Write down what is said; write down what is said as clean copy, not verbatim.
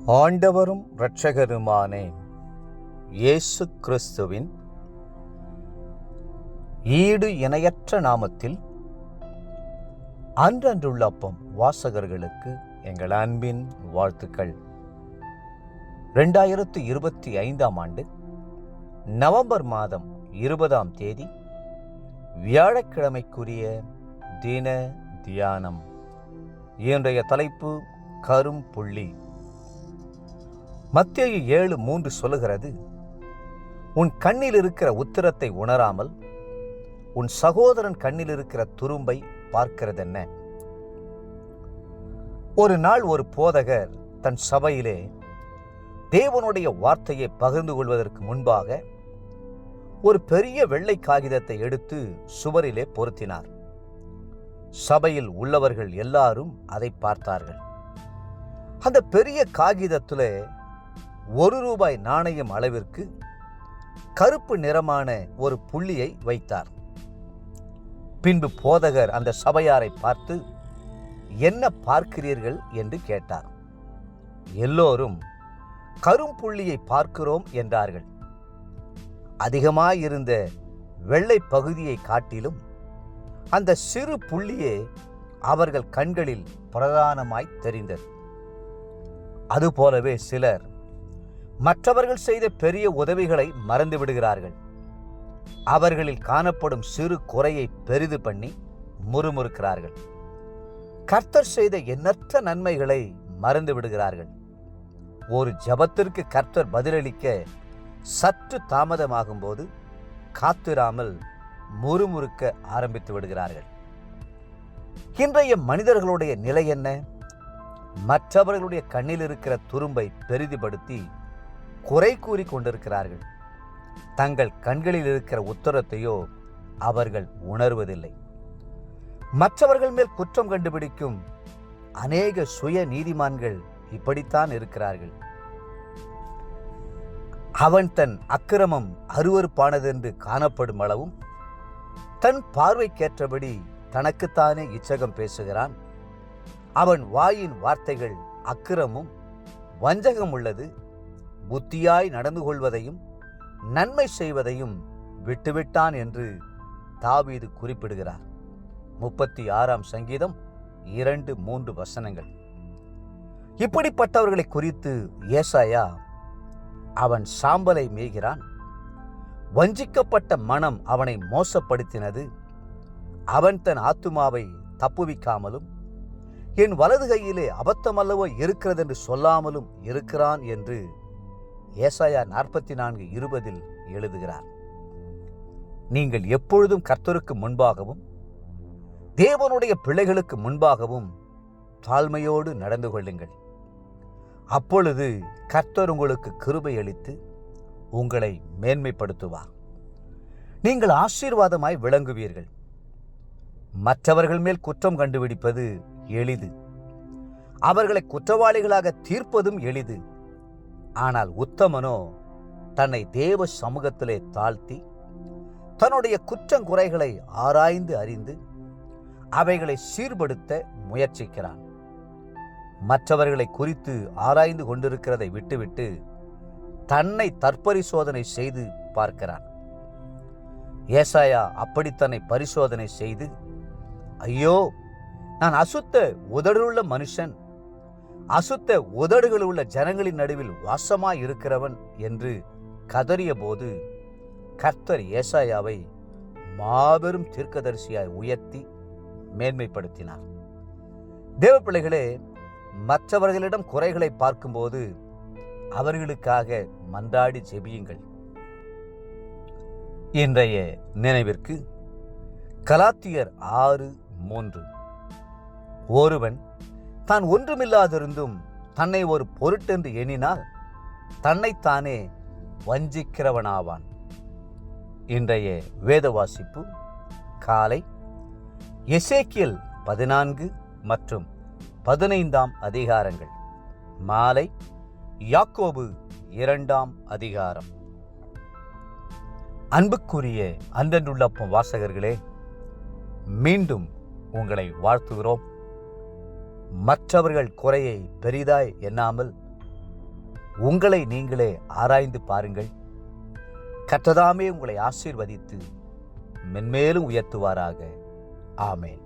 ஆண்டவரும் இரட்சகருமான இயேசு கிறிஸ்துவின் ஈடு இணையற்ற நாமத்தில் அன்றன்றுள்ள அப்பம் வாசகர்களுக்கு எங்கள் அன்பின் வாழ்த்துக்கள். 2025 ஆண்டு நவம்பர் மாதம் 20ஆம் தேதி வியாழக்கிழமைக்குரிய தின தியானம். இன்றைய தலைப்பு கரும் புள்ளி. மத்தேயு 7:3 சொல்லுகிறது, உன் கண்ணில் இருக்கிற உத்திரத்தை உணராமல் உன் சகோதரன் கண்ணில் இருக்கிற துரும்பை பார்க்கிறதென்ன? ஒரு நாள் ஒரு போதகர் தன் சபையிலே தேவனுடைய வார்த்தையை பகிர்ந்து கொள்வதற்கு முன்பாக ஒரு பெரிய வெள்ளை காகிதத்தை எடுத்து சுவரிலே பொருத்தினார். சபையில் உள்ளவர்கள் எல்லாரும் அதை பார்த்தார்கள். அந்த பெரிய காகிதத்தில் ₹1 நாணயம் அளவிற்கு கருப்பு நிறமான ஒரு புள்ளியை வைத்தார். பின்பு போதகர் அந்த சபையாரை பார்த்து, என்ன பார்க்கிறீர்கள் என்று கேட்டார். எல்லோரும் கரும்புள்ளியை பார்க்கிறோம் என்றார்கள். அதிகமாயிருந்த வெள்ளை பகுதியை காட்டிலும் அந்த சிறு புள்ளியே அவர்கள் கண்களில் பிரதானமாய் தெரிந்தது. அதுபோலவே சிலர் மற்றவர்கள் செய்த பெரிய உதவிகளை மறந்து விடுகிறார்கள். அவர்களில் காணப்படும் சிறு குறையை பெரிது பண்ணி முறுமுறுக்கிறார்கள். கர்த்தர் செய்த எண்ணற்ற நன்மைகளை மறந்து விடுகிறார்கள். ஒரு ஜெபத்திற்கு கர்த்தர் பதிலளிக்க சற்று தாமதமாகும் போது காத்திராமல் முறுமுறுக்க ஆரம்பித்து விடுகிறார்கள். இன்றைய மனிதர்களுடைய நிலை என்ன? மற்றவர்களுடைய கண்ணில் இருக்கிற துரும்பை பெரிதுபடுத்தி குறை கூறி கொண்டிருக்கிறார்கள். தங்கள் கண்களில் இருக்கிற உத்தரத்தையோ அவர்கள் உணர்வதில்லை. மற்றவர்கள் மேல் குற்றம் கண்டுபிடிக்கும் அநேக சுய நீதிமான்கள் இப்படித்தான் இருக்கிறார்கள். அவன் தன் அக்கிரமம் அருவருப்பானதென்று காணப்படும் அளவும் தன் பார்வைக்கேற்றபடி தனக்குத்தானே இச்சகம் பேசுகிறான். அவன் வாயின் வார்த்தைகள் அக்கிரமும் வஞ்சகம் உள்ளது. புத்தியாய் நடந்து கொள்வதையும் நன்மை செய்வதையும் விட்டுவிட்டான் என்று தாவீது குறிப்பிடுகிறார். 36ஆம் சங்கீதம் 2-3 வசனங்கள். இப்படிப்பட்டவர்களை குறித்து ஏசாயா, அவன் சாம்பலை மேய்கிறான், வஞ்சிக்கப்பட்ட மனம் அவனை மோசப்படுத்தினது, அவன் தன் ஆத்துமாவை தப்புவிக்காமலும் என் வலது கையிலே அபத்தமல்லவோ இருக்கிறதென்று சொல்லாமலும் இருக்கிறான் என்று ஏசாயா 44:20 எழுதுகிறார். நீங்கள் எப்பொழுதும் கர்த்தருக்கு முன்பாகவும் தேவனுடைய பிள்ளைகளுக்கு முன்பாகவும் தாழ்மையோடு நடந்து கொள்ளுங்கள். அப்பொழுது கர்த்தர் உங்களுக்கு கிருபை அளித்து உங்களை மேன்மைப்படுத்துவார். நீங்கள் ஆசீர்வாதமாய் விளங்குவீர்கள். மற்றவர்கள் மேல் குற்றம் கண்டுபிடிப்பது எளிது, அவர்களை குற்றவாளிகளாக தீர்ப்பதும் எளிது. ஆனால் உத்தமனோ தன்னை தேவ சமூகத்திலே தாழ்த்தி தன்னுடைய குற்றங்குறைகளை ஆராய்ந்து அறிந்து அவைகளை சீர்படுத்த முயற்சிக்கிறான். மற்றவர்களை குறித்து ஆராய்ந்து கொண்டிருக்கிறதை விட்டுவிட்டு தன்னை தற்பரிசோதனை செய்து பார்க்கிறான். ஏசாயா அப்படி தன்னை பரிசோதனை செய்து, ஐயோ, நான் அசுத்த உதடுள்ள மனுஷன், அசுத்த உதடுகள் உள்ள ஜனங்களின் நடுவில் வாசமாய் இருக்கிறவன் என்று கதறிய போது கர்த்தர் ஏசாயாவை மாபெரும் தீர்க்கதரிசியாய் உயர்த்தி மேன்மைப்படுத்தினார். தேவ பிள்ளைகளே, மற்றவர்களிடம் குறைகளை பார்க்கும்போது அவர்களுக்காக மன்றாடி ஜெபியுங்கள். இன்றைய நினைவிற்கு கலாத்தியர் 6:3. ஒருவன் தான் ஒன்றுமில்லாதிருந்தும் தன்னை ஒரு பொருட்டென்று எண்ணினால் தன்னைத்தானே வஞ்சிக்கிறவனாவான். இன்றைய வேத வாசிப்பு காலை எசேக்கியேல் 14 மற்றும் 15ஆம் அதிகாரங்கள், மாலை யாக்கோபு 2ஆம் அதிகாரம். அன்புக்குரிய அன்றன்றுள்ள அப்பம் வாசகர்களே, மீண்டும் உங்களை வாழ்த்துகிறோம். மற்றவர்கள் குறையை பெரிதாய் எண்ணாமல் உங்களை நீங்களே ஆராய்ந்து பாருங்கள். கர்த்தர் தாமே உங்களை ஆசீர்வதித்து மென்மேலும் உயர்த்துவாராக. ஆமென்.